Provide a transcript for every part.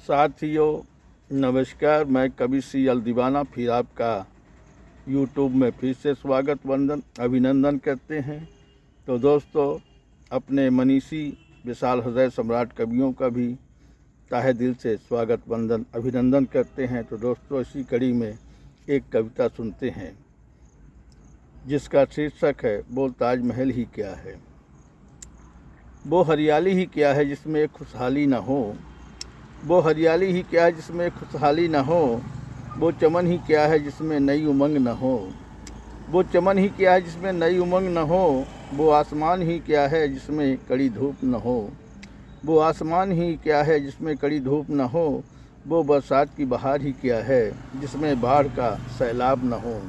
साथियों नमस्कार। मैं कवि सी.एल. दीवाना फिर आपका यूट्यूब में फिर से स्वागत वंदन अभिनंदन करते हैं। तो दोस्तों, अपने मनीषी विशाल हृदय सम्राट कवियों का भी तहे दिल से स्वागत वंदन अभिनंदन करते हैं। तो दोस्तों, इसी कड़ी में एक कविता सुनते हैं जिसका शीर्षक है वो ताजमहल ही क्या है। वो हरियाली ही क्या है जिसमें खुशहाली न हो, वो हरियाली ही क्या है जिसमें खुशहाली न हो, वो चमन ही क्या है जिसमें नई उमंग न हो, वो चमन ही क्या है जिसमें नई उमंग न हो, वो आसमान ही क्या है जिसमें कड़ी धूप न हो, वो आसमान ही क्या है जिसमें कड़ी धूप न हो, वो बरसात की बहार ही क्या है जिसमें बाढ़ का सैलाब न हो,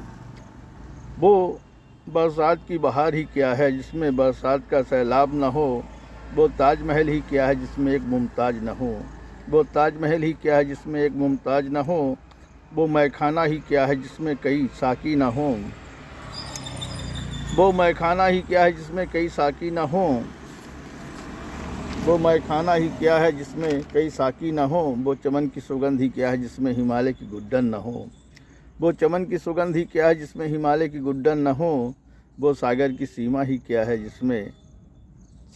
वो बरसात की बहार ही क्या है जिसमें बरसात का सैलाब न हो, वो ताजमहल ही क्या है जिसमें एक मुमताज न हो, वो ताजमहल ही क्या है जिसमें एक मुमताज न हो, वो मैखाना ही क्या है जिसमें कई साकी न हो, वो मैखाना ही क्या है जिसमें कई साकी न हो, वो मैखाना ही क्या है जिसमें कई साकी न हो, वो चमन की सुगंध ही क्या है जिसमें हिमालय की गुड्डन न हो, वो चमन की सुगंध ही क्या है जिसमें हिमालय की गुड्डन न हो, वो सागर की सीमा ही क्या है जिसमें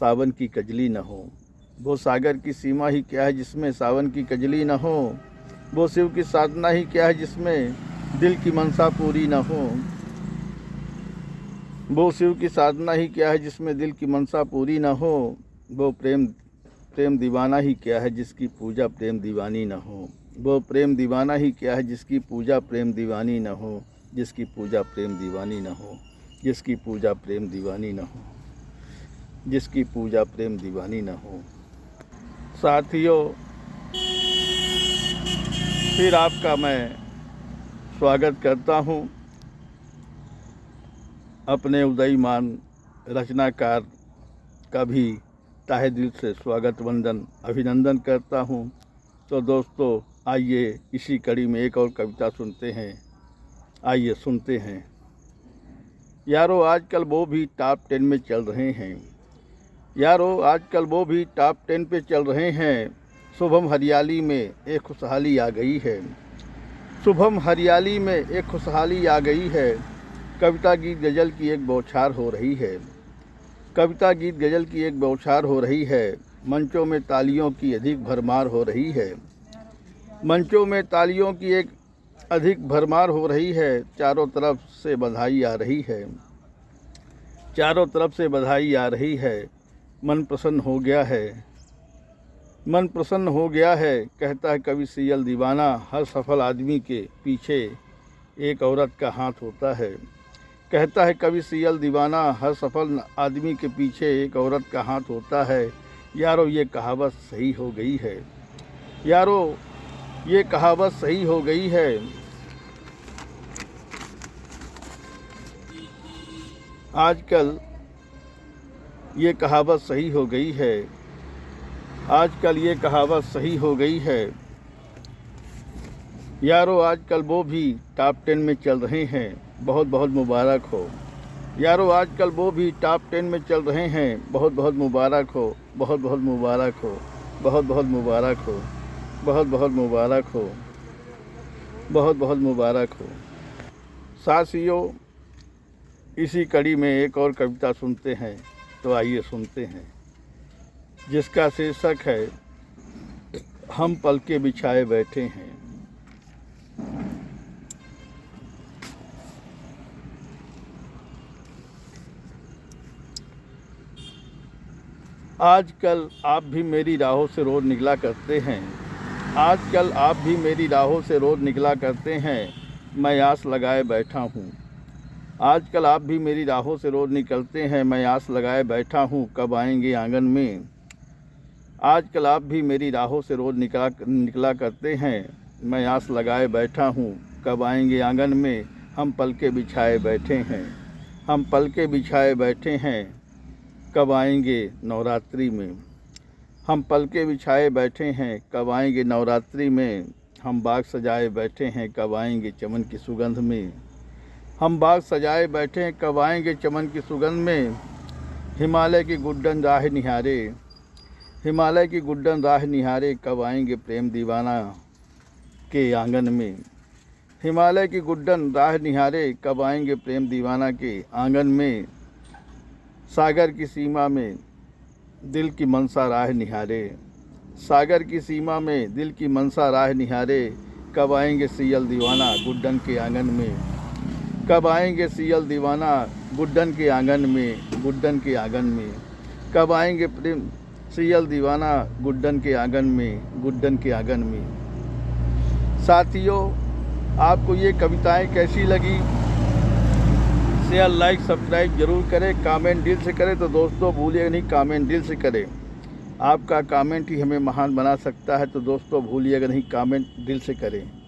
सावन की कजली न हो, वो सागर की सीमा ही क्या है जिसमें सावन की कजली न हो, वो शिव की साधना ही क्या है जिसमें दिल की मनसा पूरी न हो, वो शिव की साधना ही क्या है जिसमें दिल की मनसा पूरी न हो, वो प्रेम प्रेम दीवाना ही क्या है जिसकी पूजा प्रेम दीवानी न हो, वो प्रेम दीवाना ही क्या है जिसकी पूजा प्रेम दीवानी न हो, जिसकी पूजा प्रेम दीवानी न हो, जिसकी पूजा प्रेम दीवानी न हो, जिसकी पूजा प्रेम दीवानी न हो। साथियों, फिर आपका मैं स्वागत करता हूँ। अपने उदयमान रचनाकार का भी तहे दिल से स्वागत वंदन अभिनंदन करता हूँ। तो दोस्तों, आइए इसी कड़ी में एक और कविता सुनते हैं। आइए सुनते हैं। यारो आजकल वो भी टॉप 10 में चल रहे हैं, यारो आजकल वो भी टॉप 10 पे चल रहे हैं, शुभम हरियाली में एक खुशहाली आ गई है, शुभम हरियाली में एक खुशहाली आ गई है, कविता गीत गज़ल की एक बौछार हो रही है, कविता गीत गज़ल की एक बौछार हो रही है, मंचों में तालियों की अधिक भरमार हो रही है, मंचों में तालियों की एक अधिक भरमार हो रही है, चारों तरफ से बधाई आ रही है, चारों तरफ से बधाई आ रही है, मन प्रसन्न हो गया है, मन प्रसन्न हो गया है, कहता है कवि सी.एल. दीवाना, हर सफल आदमी के पीछे एक औरत का हाथ होता है, कहता है कवि सी.एल. दीवाना, हर सफल आदमी के पीछे एक औरत का हाथ होता है। यारो ये कहावत सही हो गई है, यारो ये कहावत सही हो गई है, आजकल ये कहावत सही हो गई है, आजकल ये कहावत सही हो गई है, यारो आजकल वो भी टॉप 10 में चल रहे हैं, बहुत बहुत मुबारक हो, यारो आजकल वो भी टॉप 10 में चल रहे हैं, बहुत बहुत मुबारक हो, बहुत बहुत मुबारक हो, बहुत बहुत मुबारक हो, बहुत बहुत मुबारक हो, बहुत बहुत मुबारक हो। साथियों, इसी कड़ी में एक और कविता सुनते हैं। तो आइए सुनते हैं, जिसका शीर्षक है हम पल के बिछाए बैठे हैं। आजकल आप भी मेरी राहों से रोज निकला करते हैं, आजकल आप भी मेरी राहों से रोज निकला करते हैं, मैं आस लगाए बैठा हूँ, आजकल आप भी मेरी राहों से रोज निकलते हैं, मैं आस लगाए बैठा हूँ, कब आएंगे आंगन में, आजकल आप भी मेरी राहों से रोज निकला करते हैं, मैं आस लगाए बैठा हूँ, कब आएंगे आंगन में, हम पल के बिछाए बैठे हैं, हम पल के बिछाए बैठे हैं, कब आएंगे नवरात्रि में, हम पल के बिछाए बैठे हैं, कब आएंगे नवरात्रि में, हम बाग सजाए बैठे हैं, कब आएंगे चमन की सुगंध में, हम बाग सजाए बैठे हैं, कब आएंगे चमन की सुगंध में, हिमालय की गुड्डन राह निहारे, हिमालय की गुड्डन राह निहारे, कब आएंगे प्रेम दीवाना के आंगन में। हिमालय की गुड्डन राह निहारे, कब आएंगे प्रेम दीवाना के आंगन में। सागर की सीमा में दिल की मनसा राह निहारे, सागर की सीमा में दिल की मनसा राह निहारे, कब आएंगे सियल दीवाना गुड्डन के आंगन में। कब आएंगे सियल दीवाना गुड्डन के आंगन में, गुड्डन के आंगन में। कब आएंगे प्रेम सियल दीवाना गुड्डन के आंगन में, गुड्डन के आंगन में। साथियों, आपको ये कविताएं कैसी लगी? शेयर, लाइक, सब्सक्राइब जरूर करें। कमेंट दिल से करें तो दोस्तों भूलिएगा नहीं, कमेंट दिल से करें। आपका कमेंट ही हमें महान बना सकता है, तो दोस्तों भूलिएगा नहीं, कमेंट दिल से करें।